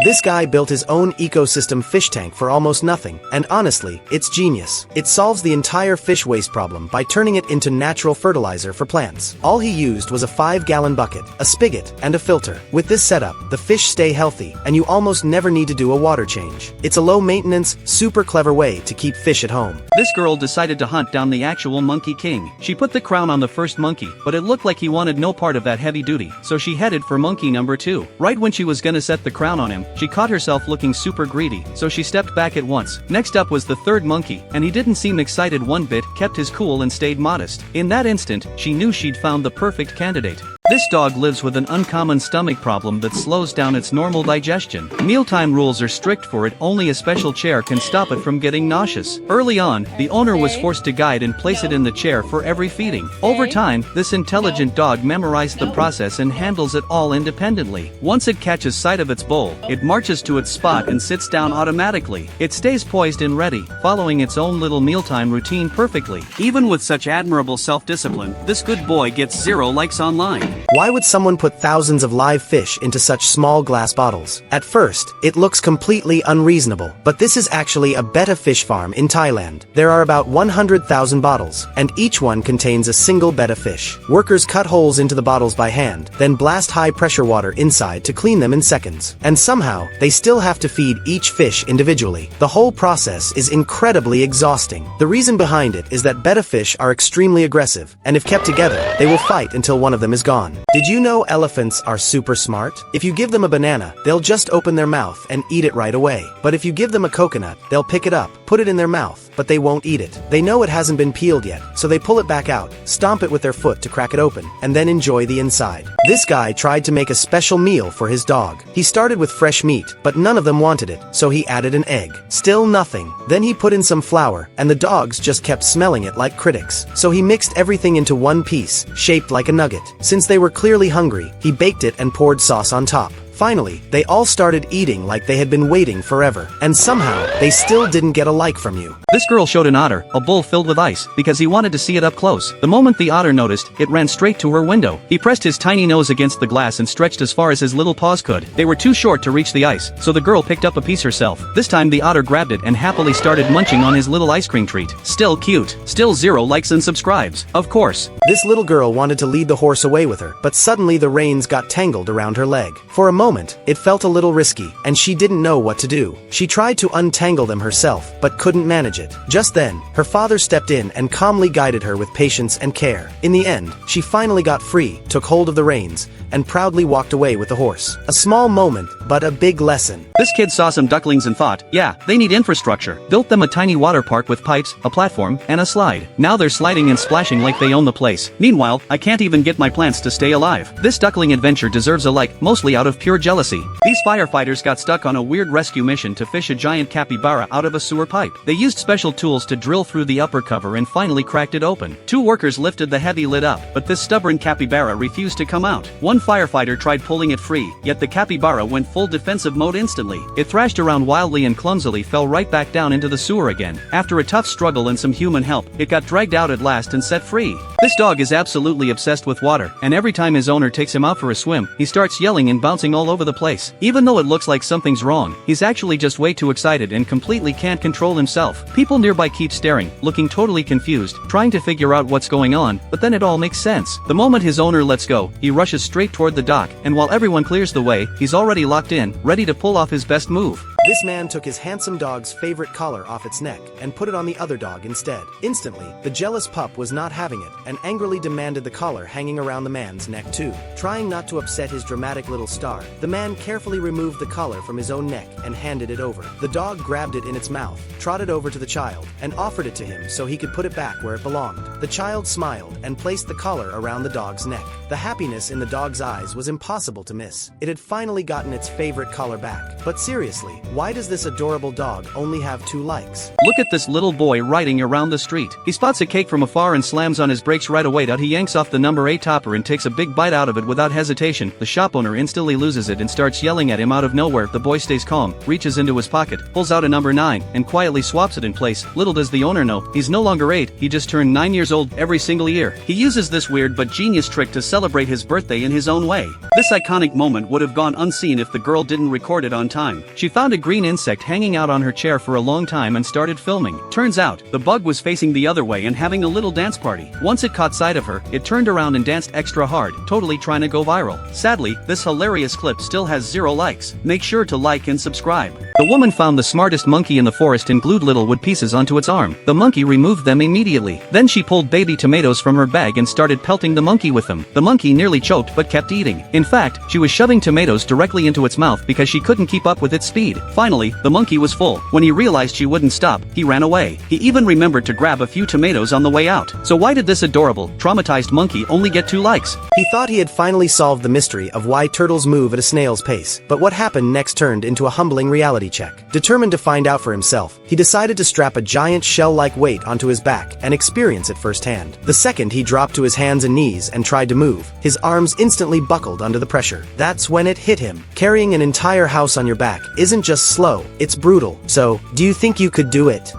This guy built his own ecosystem fish tank for almost nothing, and honestly, it's genius. It solves the entire fish waste problem by turning it into natural fertilizer for plants. All he used was a 5-gallon bucket, a spigot, and a filter. With this setup, the fish stay healthy, and you almost never need to do a water change. It's a low-maintenance, super clever way to keep fish at home. This girl decided to hunt down the actual Monkey King. She put the crown on the first monkey, but it looked like he wanted no part of that heavy duty, so she headed for monkey number 2. Right when she was gonna set the crown on him, she caught herself looking super greedy, so she stepped back at once. Next up was the third monkey, and he didn't seem excited one bit, kept his cool and stayed modest. In that instant, she knew she'd found the perfect candidate. This dog lives with an uncommon stomach problem that slows down its normal digestion. Mealtime rules are strict for it, only a special chair can stop it from getting nauseous. Early on, the owner was forced to guide and place it in the chair for every feeding. Over time, this intelligent dog memorized the process and handles it all independently. Once it catches sight of its bowl, it marches to its spot and sits down automatically. It stays poised and ready, following its own little mealtime routine perfectly. Even with such admirable self-discipline, this good boy gets 0 likes online. Why would someone put thousands of live fish into such small glass bottles? At first, it looks completely unreasonable, but this is actually a betta fish farm in Thailand. There are about 100,000 bottles, and each one contains a single betta fish. Workers cut holes into the bottles by hand, then blast high-pressure water inside to clean them in seconds. And somehow, they still have to feed each fish individually. The whole process is incredibly exhausting. The reason behind it is that betta fish are extremely aggressive, and if kept together, they will fight until one of them is gone. Did you know elephants are super smart? If you give them a banana, they'll just open their mouth and eat it right away. But if you give them a coconut, they'll pick it up, put it in their mouth, but they won't eat it. They know it hasn't been peeled yet, so they pull it back out, stomp it with their foot to crack it open, and then enjoy the inside. This guy tried to make a special meal for his dog. He started with fresh meat, but none of them wanted it, so he added an egg. Still nothing. Then he put in some flour, and the dogs just kept smelling it like critics. So he mixed everything into one piece, shaped like a nugget. Since they were clearly hungry, he baked it and poured sauce on top. Finally, they all started eating like they had been waiting forever, and somehow, they still didn't get a like from you. This girl showed an otter a bowl filled with ice because he wanted to see it up close. The moment the otter noticed, it ran straight to her window. He pressed his tiny nose against the glass and stretched as far as his little paws could. They were too short to reach the ice, so the girl picked up a piece herself. This time the otter grabbed it and happily started munching on his little ice cream treat. Still cute. Still 0 likes and subscribes. Of course. This little girl wanted to lead the horse away with her, but suddenly the reins got tangled around her leg. For a moment, it felt a little risky, and she didn't know what to do. She tried to untangle them herself, but couldn't manage it. Just then, her father stepped in and calmly guided her with patience and care. In the end, she finally got free, took hold of the reins, and proudly walked away with the horse. A small moment, but a big lesson. This kid saw some ducklings and thought, yeah, they need infrastructure. Built them a tiny water park with pipes, a platform, and a slide. Now they're sliding and splashing like they own the place. Meanwhile, I can't even get my plants to stay alive. This duckling adventure deserves a like, mostly out of pure jealousy. These firefighters got stuck on a weird rescue mission to fish a giant capybara out of a sewer pipe. They used special tools to drill through the upper cover and finally cracked it open. 2 workers lifted the heavy lid up, but this stubborn capybara refused to come out. One firefighter tried pulling it free, yet the capybara went full defensive mode instantly. It thrashed around wildly and clumsily fell right back down into the sewer again. After a tough struggle and some human help, it got dragged out at last and set free. This dog is absolutely obsessed with water, and every time his owner takes him out for a swim, he starts yelling and bouncing all over the place. Even though it looks like something's wrong, he's actually just way too excited and completely can't control himself. People nearby keep staring, looking totally confused, trying to figure out what's going on, but then it all makes sense. The moment his owner lets go, he rushes straight toward the dock, and while everyone clears the way, he's already locked in, ready to pull off his best move. This man took his handsome dog's favorite collar off its neck and put it on the other dog instead. Instantly, the jealous pup was not having it and angrily demanded the collar hanging around the man's neck too. Trying not to upset his dramatic little star, the man carefully removed the collar from his own neck and handed it over. The dog grabbed it in its mouth, trotted over to the child, and offered it to him so he could put it back where it belonged. The child smiled and placed the collar around the dog's neck. The happiness in the dog's eyes was impossible to miss. It had finally gotten its favorite collar back. But seriously, why does this adorable dog only have 2 likes? Look at this little boy riding around the street. He spots a cake from afar and slams on his brakes right away. He yanks off the number 8 topper and takes a big bite out of it without hesitation. The shop owner instantly loses it and starts yelling at him out of nowhere. The boy stays calm, reaches into his pocket, pulls out a number 9, and quietly swaps it in place. Little does the owner know, he's no longer 8, he just turned 9 years old every single year. He uses this weird but genius trick to celebrate his birthday in his own way. This iconic moment would have gone unseen if the girl didn't record it on time. time. She found a green insect hanging out on her chair for a long time and started filming. Turns out, the bug was facing the other way and having a little dance party. Once it caught sight of her, it turned around and danced extra hard, totally trying to go viral. Sadly, this hilarious clip still has 0 likes. Make sure to like and subscribe. The woman found the smartest monkey in the forest and glued little wood pieces onto its arm. The monkey removed them immediately. Then she pulled baby tomatoes from her bag and started pelting the monkey with them. The monkey nearly choked but kept eating. In fact, she was shoving tomatoes directly into its mouth because she couldn't keep up with its speed. Finally, the monkey was full. When he realized she wouldn't stop, he ran away. He even remembered to grab a few tomatoes on the way out. So why did this adorable, traumatized monkey only get 2 likes? He thought he had finally solved the mystery of why turtles move at a snail's pace, but what happened next turned into a humbling reality check. Determined to find out for himself, he decided to strap a giant shell-like weight onto his back and experience it firsthand. The second he dropped to his hands and knees and tried to move, his arms instantly buckled under the pressure. That's when it hit him. Carrying an entire house on your back isn't just slow, it's brutal. So, do you think you could do it?